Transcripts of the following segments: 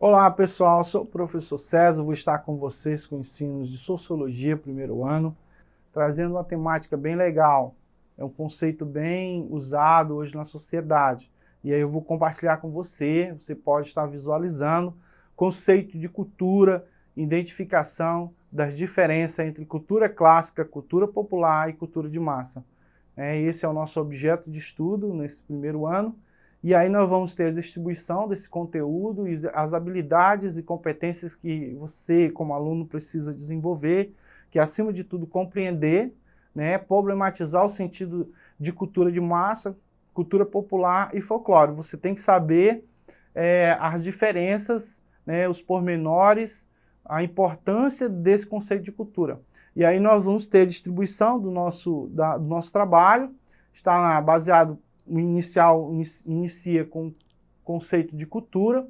Olá pessoal, sou o professor César, vou estar com vocês com ensinos de Sociologia, primeiro ano, trazendo uma temática bem legal, é um conceito bem usado hoje na sociedade, e aí eu vou compartilhar com você pode estar visualizando, conceito de cultura, identificação das diferenças entre cultura clássica, cultura popular e cultura de massa. Esse é o nosso objeto de estudo nesse primeiro ano. E aí nós vamos ter a distribuição desse conteúdo e as habilidades e competências que você, como aluno, precisa desenvolver, que acima de tudo compreender, problematizar o sentido de cultura de massa, cultura popular e folclore. Você tem que saber as diferenças, os pormenores, a importância desse conceito de cultura. E aí nós vamos ter a distribuição do nosso trabalho, está baseado. O inicial inicia com o conceito de cultura,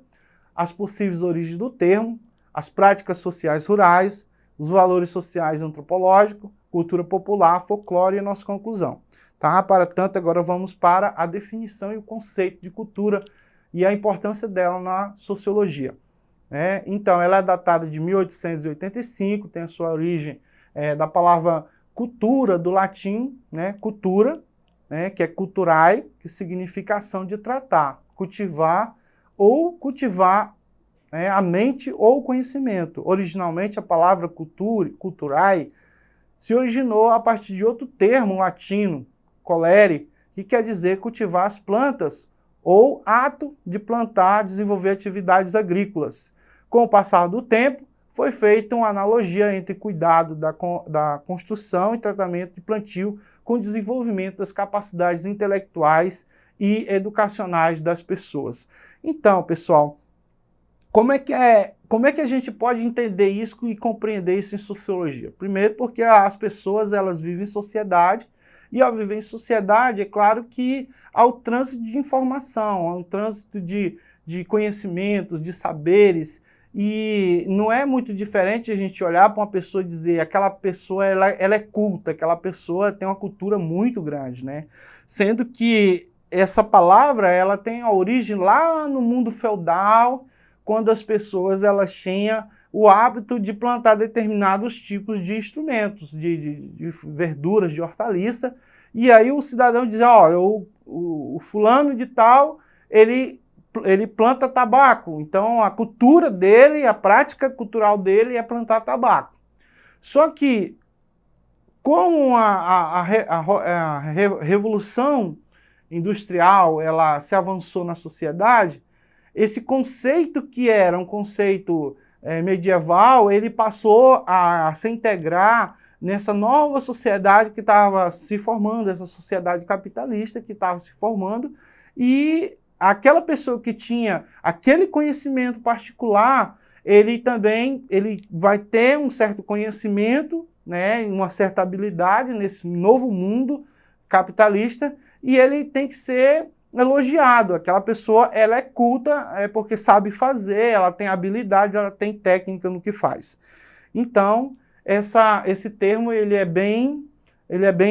as possíveis origens do termo, as práticas sociais rurais, os valores sociais antropológicos, cultura popular, folclore e a nossa conclusão. Tá? Para tanto, agora vamos para a definição e o conceito de cultura e a importância dela na sociologia. Então, ela é datada de 1885, tem a sua origem da palavra cultura, do latim, cultura, que é culturae, que significa ação de tratar, cultivar a mente ou o conhecimento. Originalmente, a palavra culturae se originou a partir de outro termo latino, colere, que quer dizer cultivar as plantas ou ato de plantar, desenvolver atividades agrícolas. Com o passar do tempo, foi feita uma analogia entre cuidado da construção e tratamento de plantio com o desenvolvimento das capacidades intelectuais e educacionais das pessoas. Então, pessoal, como é que a gente pode entender isso e compreender isso em sociologia? Primeiro, porque as pessoas elas vivem em sociedade, e ao viver em sociedade, é claro que há o trânsito de informação, há o trânsito de conhecimentos, de saberes. E não é muito diferente a gente olhar para uma pessoa e dizer aquela pessoa ela é culta, aquela pessoa tem uma cultura muito grande, Sendo que essa palavra ela tem a origem lá no mundo feudal, quando as pessoas elas tinham o hábito de plantar determinados tipos de instrumentos, de verduras, de hortaliça, e aí o cidadão dizia, olha, o fulano de tal, ele planta tabaco, então a cultura dele, a prática cultural dele é plantar tabaco. Só que, como a revolução industrial ela se avançou na sociedade, esse conceito que era um conceito medieval, ele passou a se integrar nessa nova sociedade que estava se formando, essa sociedade capitalista que estava se formando, e aquela pessoa que tinha aquele conhecimento particular, ele vai ter um certo conhecimento, uma certa habilidade nesse novo mundo capitalista, e ele tem que ser elogiado. Aquela pessoa ela é culta porque sabe fazer, ela tem habilidade, ela tem técnica no que faz. Então, esse termo ele é bem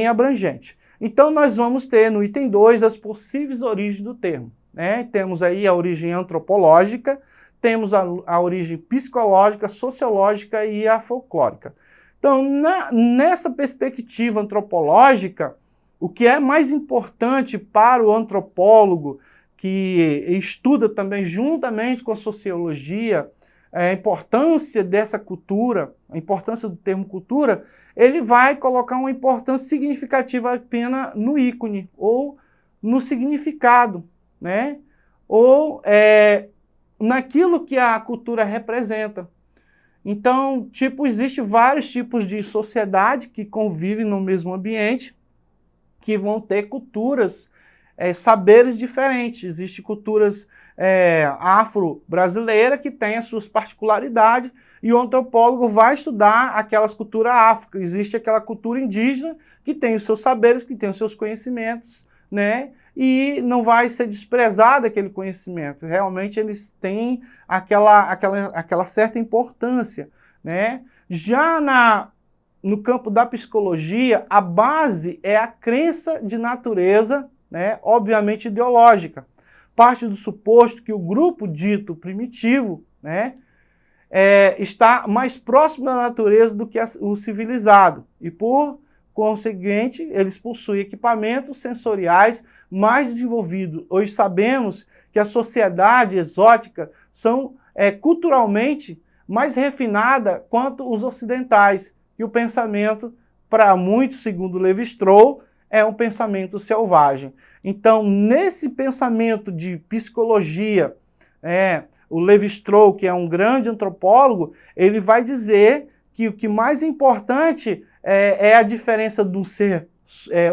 abrangente. Então, nós vamos ter no item 2 as possíveis origens do termo. Temos aí a origem antropológica, temos a origem psicológica, sociológica e a folclórica. Então, nessa perspectiva antropológica, o que é mais importante para o antropólogo, que estuda também juntamente com a sociologia, a importância dessa cultura, a importância do termo cultura, ele vai colocar uma importância significativa apenas no ícone, ou no significado, ou naquilo que a cultura representa. Então, existem vários tipos de sociedade que convivem no mesmo ambiente, que vão ter culturas, saberes diferentes. Existem culturas afro-brasileiras que têm as suas particularidades, e o antropólogo vai estudar aquelas culturas afro. Existe aquela cultura indígena que tem os seus saberes, que tem os seus conhecimentos, e não vai ser desprezado aquele conhecimento. Realmente eles têm aquela certa importância. Já no campo da psicologia, a base é a crença de natureza, obviamente ideológica. Parte do suposto que o grupo dito primitivo, né, está mais próximo da natureza do que o civilizado. E, por conseguinte, eles possuem equipamentos sensoriais mais desenvolvidos. Hoje sabemos que a sociedade exótica são culturalmente mais refinada quanto os ocidentais. E o pensamento, para muitos, segundo Levi-Strauss, é um pensamento selvagem. Então, nesse pensamento de psicologia, o Levi-Strauss, que é um grande antropólogo, ele vai dizer que o que mais importante é a diferença do ser,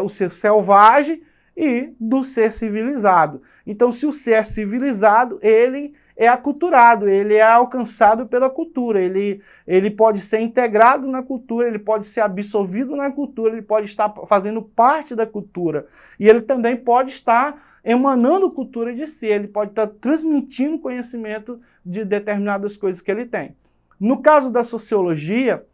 o ser selvagem e do ser civilizado. Então, se o ser é civilizado, ele é aculturado, ele é alcançado pela cultura, ele pode ser integrado na cultura, ele pode ser absorvido na cultura, ele pode estar fazendo parte da cultura. E ele também pode estar emanando cultura de si, ele pode estar transmitindo conhecimento de determinadas coisas que ele tem. No caso da sociologia,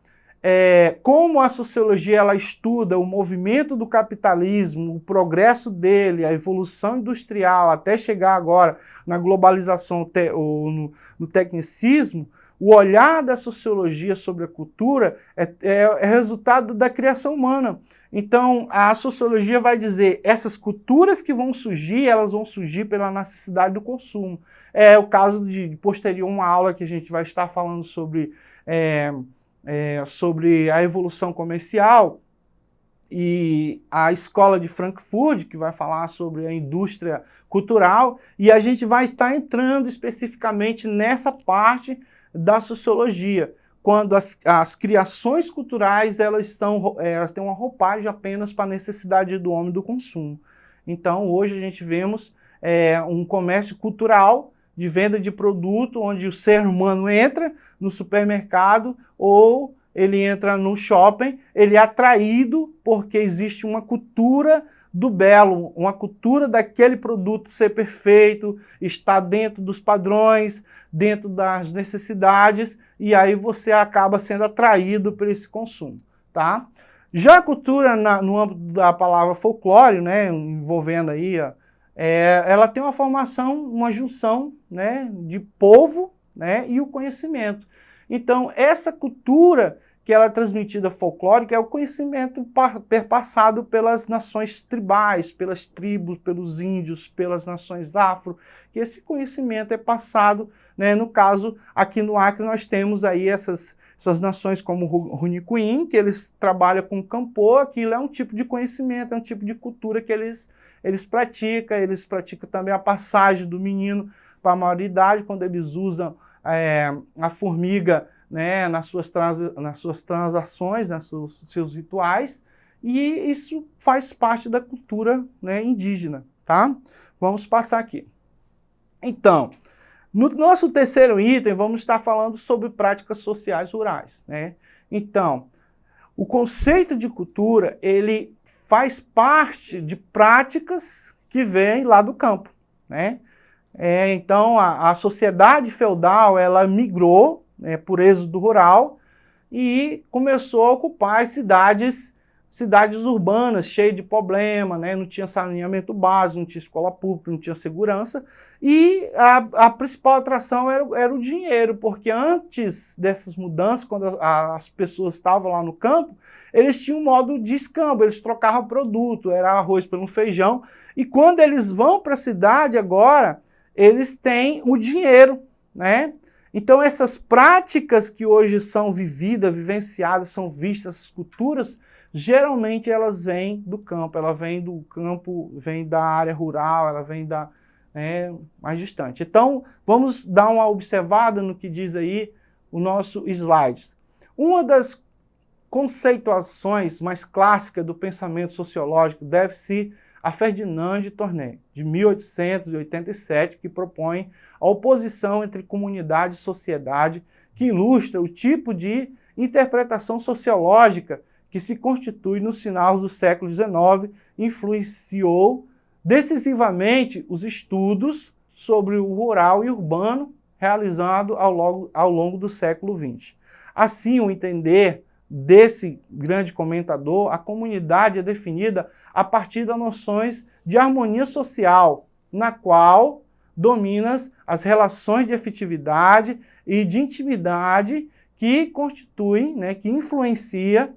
como a sociologia ela estuda o movimento do capitalismo, o progresso dele, a evolução industrial, até chegar agora na globalização, no tecnicismo, o olhar da sociologia sobre a cultura é resultado da criação humana. Então, a sociologia vai dizer, essas culturas que vão surgir, elas vão surgir pela necessidade do consumo. É o caso de posterior uma aula que a gente vai estar falando sobre a evolução comercial, e a escola de Frankfurt, que vai falar sobre a indústria cultural, e a gente vai estar entrando especificamente nessa parte da sociologia, quando as criações culturais elas têm uma roupagem apenas para a necessidade do homem do consumo. Então, hoje a gente vemos um comércio cultural de venda de produto, onde o ser humano entra no supermercado ou ele entra no shopping, ele é atraído porque existe uma cultura do belo, uma cultura daquele produto ser perfeito, estar dentro dos padrões, dentro das necessidades, e aí você acaba sendo atraído por esse consumo, tá? Já a cultura no âmbito da palavra folclore, né, envolvendo aí ela tem uma formação, uma junção, né, de povo, né, e o conhecimento. Então, essa cultura que ela é transmitida folclórica é o conhecimento perpassado pelas nações tribais, pelas tribos, pelos índios, pelas nações afro, que esse conhecimento é passado, né, no caso, aqui no Acre nós temos aí essas nações como o Runicuim, que eles trabalham com campo, aquilo é um tipo de conhecimento, é um tipo de cultura que eles praticam também a passagem do menino para a maioridade, quando eles usam a formiga, né, nas suas transações, nos seus rituais, e isso faz parte da cultura, né, indígena, tá? Vamos passar aqui. Então, no nosso terceiro item, vamos estar falando sobre práticas sociais rurais, né? Então, o conceito de cultura, ele faz parte de práticas que vêm lá do campo, né? Então, a sociedade feudal, ela migrou, por êxodo rural e começou a ocupar as cidades urbanas, cheias de problema, né? Não tinha saneamento básico, não tinha escola pública, não tinha segurança, e a principal atração era o dinheiro, porque antes dessas mudanças, quando as pessoas estavam lá no campo, eles tinham um modo de escambo, eles trocavam produto, era arroz pelo feijão, e quando eles vão para a cidade agora, eles têm o dinheiro, né? Então essas práticas que hoje são vivenciadas, são vistas, essas culturas, geralmente elas vêm do campo, vem da área rural, ela vem mais distante. Então, vamos dar uma observada no que diz aí o nosso slide. Uma das conceituações mais clássicas do pensamento sociológico deve-se a Ferdinand de Tournai, de 1887, que propõe a oposição entre comunidade e sociedade, que ilustra o tipo de interpretação sociológica que se constitui nos finais do século XIX, influenciou decisivamente os estudos sobre o rural e urbano realizados ao longo do século XX. Assim, o entender desse grande comentador, a comunidade é definida a partir das noções de harmonia social, na qual domina as relações de afetividade e de intimidade que constituem, né, que influencia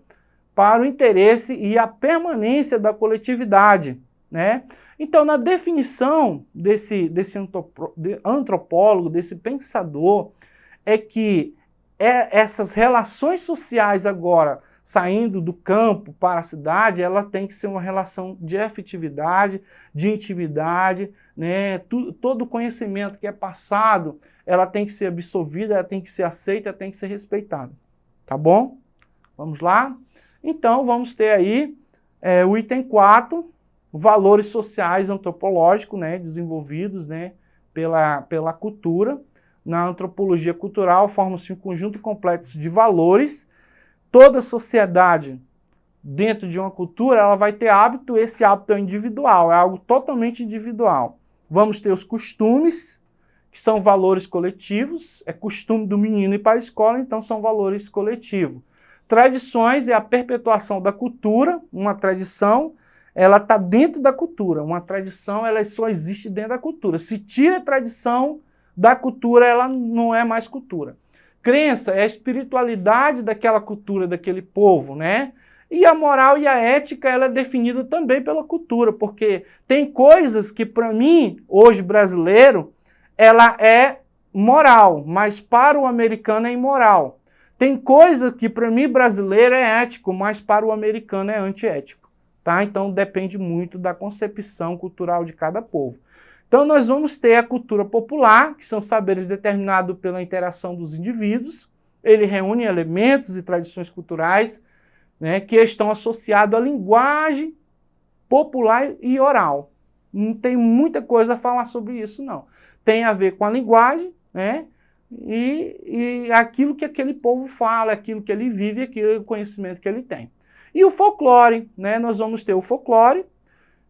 para o interesse e a permanência da coletividade, né? Então, na definição desse antropólogo, desse pensador, é que essas relações sociais agora, saindo do campo para a cidade, ela tem que ser uma relação de afetividade, de intimidade, né? Todo o conhecimento que é passado, ela tem que ser absorvida, ela tem que ser aceita, ela tem que ser respeitada. Tá bom? Vamos lá? Então, vamos ter aí o item 4, valores sociais antropológicos, né, desenvolvidos, né, pela cultura. Na antropologia cultural, forma-se um conjunto complexo de valores. Toda sociedade, dentro de uma cultura, ela vai ter hábito, esse hábito é individual, é algo totalmente individual. Vamos ter os costumes, que são valores coletivos, é costume do menino ir para a escola, então são valores coletivos. Tradições é a perpetuação da cultura, uma tradição, ela está dentro da cultura, uma tradição ela só existe dentro da cultura. Se tira a tradição da cultura, ela não é mais cultura. Crença é a espiritualidade daquela cultura, daquele povo, né? E a moral e a ética, ela é definida também pela cultura, porque tem coisas que, para mim, hoje brasileiro, ela é moral, mas para o americano é imoral. Tem coisa que, para mim, brasileiro é ético, mas para o americano é antiético. Tá? Então, depende muito da concepção cultural de cada povo. Então, nós vamos ter a cultura popular, que são saberes determinados pela interação dos indivíduos. Ele reúne elementos e tradições culturais, né, que estão associados à linguagem popular e oral. Não tem muita coisa a falar sobre isso, não. Tem a ver com a linguagem, né, e aquilo que aquele povo fala, aquilo que ele vive, aquele conhecimento que ele tem. E o folclore, né, nós vamos ter o folclore,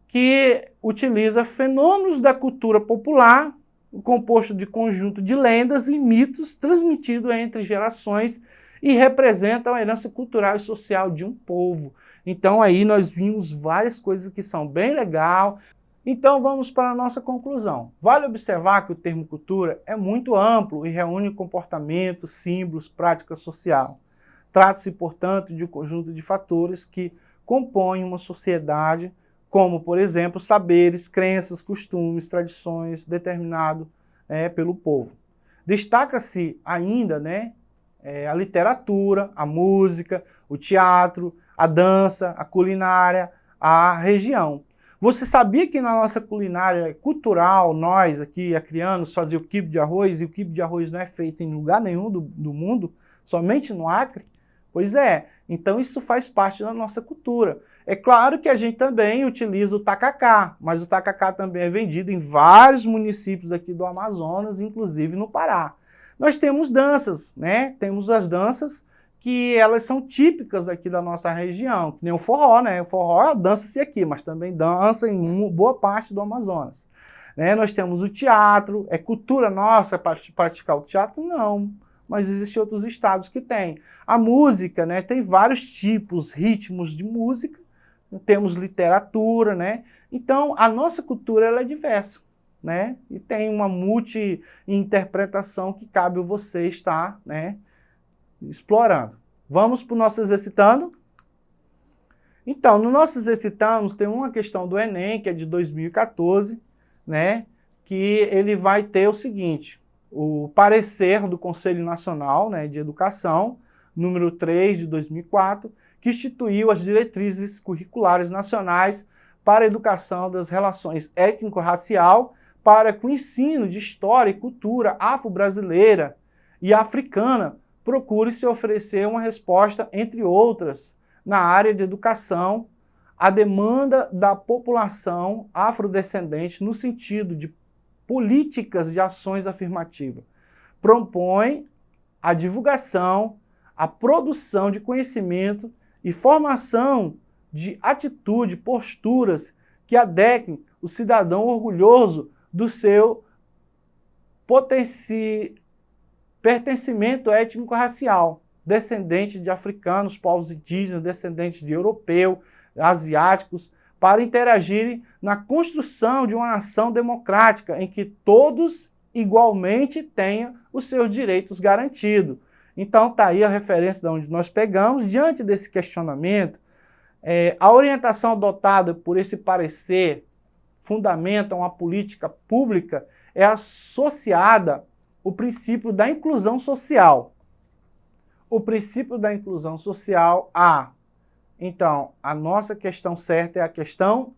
que utiliza fenômenos da cultura popular, composto de conjunto de lendas e mitos transmitidos entre gerações e representam a herança cultural e social de um povo. Então aí nós vimos várias coisas que são bem legais. Então vamos para a nossa conclusão. Vale observar que o termo cultura é muito amplo e reúne comportamentos, símbolos, prática social. Trata-se, portanto, de um conjunto de fatores que compõem uma sociedade, como, por exemplo, saberes, crenças, costumes, tradições determinados pelo povo. Destaca-se ainda, né, a literatura, a música, o teatro, a dança, a culinária, a região. Você sabia que na nossa culinária cultural, nós aqui, acrianos, fazíamos o quibe de arroz, e o quibe de arroz não é feito em lugar nenhum do mundo, somente no Acre? Pois é, então isso faz parte da nossa cultura. É claro que a gente também utiliza o tacacá, mas o tacacá também é vendido em vários municípios aqui do Amazonas, inclusive no Pará. Nós temos danças, né? Temos as danças que elas são típicas aqui da nossa região, que nem o forró, né? O forró dança-se aqui, mas também dança em boa parte do Amazonas. Né? Nós temos o teatro, é cultura nossa praticar o teatro? Não. Mas existem outros estados que têm. A música, né, tem vários tipos, ritmos de música, temos literatura, né? Então, a nossa cultura ela é diversa, né? E tem uma multi-interpretação que cabe você estar, né, explorando. Vamos para o nosso exercitando? Então, no nosso exercitando, tem uma questão do Enem, que é de 2014, né, que ele vai ter o seguinte: o parecer do Conselho Nacional, né, de Educação, número 3 de 2004, que instituiu as diretrizes curriculares nacionais para a educação das relações étnico-racial, para que o ensino de história e cultura afro-brasileira e africana procure se oferecer uma resposta, entre outras, na área de educação, à demanda da população afrodescendente no sentido de políticas de ações afirmativas. Propõe a divulgação, a produção de conhecimento e formação de atitude, posturas que adequem o cidadão orgulhoso do seu pertencimento étnico-racial, descendente de africanos, povos indígenas, descendentes de europeus, asiáticos, para interagirem na construção de uma nação democrática em que todos igualmente tenham os seus direitos garantidos. Então está aí a referência de onde nós pegamos. Diante desse questionamento, a orientação adotada por esse parecer fundamenta uma política pública é associada ao princípio da inclusão social. O princípio da inclusão social A. Então, a nossa questão certa é a questão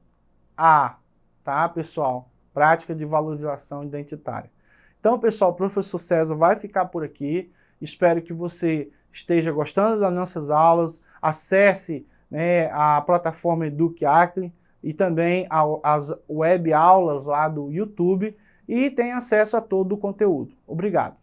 A, tá, pessoal? Prática de valorização identitária. Então, pessoal, o professor César vai ficar por aqui. Espero que você esteja gostando das nossas aulas. Acesse, né, a plataforma Eduque Acre e também as web aulas lá do YouTube e tenha acesso a todo o conteúdo. Obrigado.